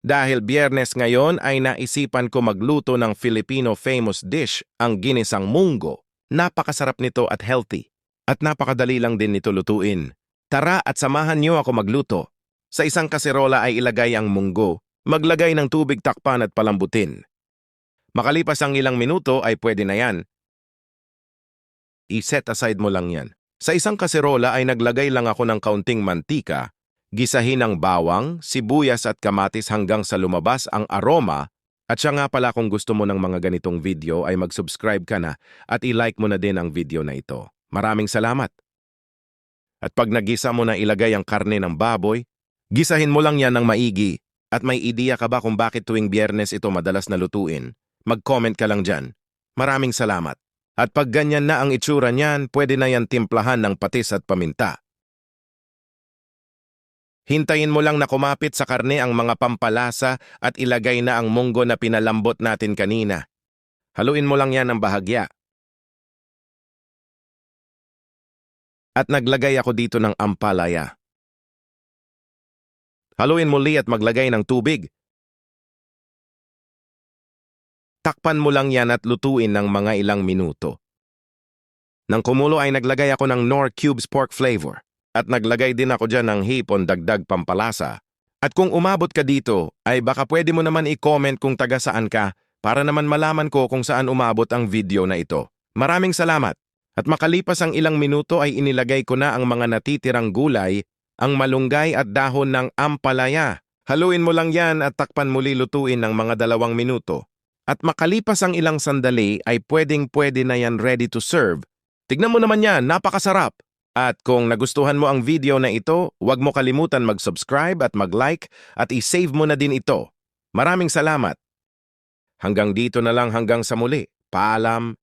Dahil Biyernes ngayon ay naisipan ko magluto ng Filipino famous dish, ang ginisang munggo. Napakasarap nito at healthy. At napakadali lang din nito lutuin. Tara at samahan niyo ako magluto. Sa isang kaserola ay ilagay ang munggo, maglagay ng tubig, takpan at palambutin. Makalipas ang ilang minuto ay pwede na yan. I-set aside mo lang yan. Sa isang kaserola ay naglagay lang ako ng kaunting mantika, gisahin ang bawang, sibuyas at kamatis hanggang sa lumabas ang aroma. At siya nga pala, kung gusto mo ng mga ganitong video ay mag-subscribe ka na at i-like mo na din ang video na ito. Maraming salamat. At pag nagisa mo na, ilagay ang karne ng baboy, gisahin mo lang yan ng maigi. At may ideya ka ba kung bakit tuwing Biyernes ito madalas na lutuin? Mag-comment ka lang dyan. Maraming salamat. At pag ganyan na ang itsura niyan, pwede na yan timplahan ng patis at paminta. Hintayin mo lang na kumapit sa karne ang mga pampalasa at ilagay na ang munggo na pinalambot natin kanina. Haluin mo lang yan ng bahagya. At naglagay ako dito ng ampalaya. Haluin muli at maglagay ng tubig. Takpan mo lang yan at lutuin ng mga ilang minuto. Nang kumulo ay naglagay ako ng Knorr Cubes pork flavor. At naglagay din ako dyan ng hipon, dagdag pampalasa. At kung umabot ka dito, ay baka pwede mo naman i-comment kung taga saan ka para naman malaman ko kung saan umabot ang video na ito. Maraming salamat. At makalipas ang ilang minuto ay inilagay ko na ang mga natitirang gulay, ang malunggay at dahon ng ampalaya. Haluin mo lang yan at takpan muli, lutuin ng mga 2 minuto. At makalipas ang ilang sandali ay pwedeng-pwede na yan, ready to serve. Tignan mo naman yan, napakasarap! At kung nagustuhan mo ang video na ito, huwag mo kalimutan mag-subscribe at mag-like at i-save mo na din ito. Maraming salamat. Hanggang dito na lang, hanggang sa muli. Paalam.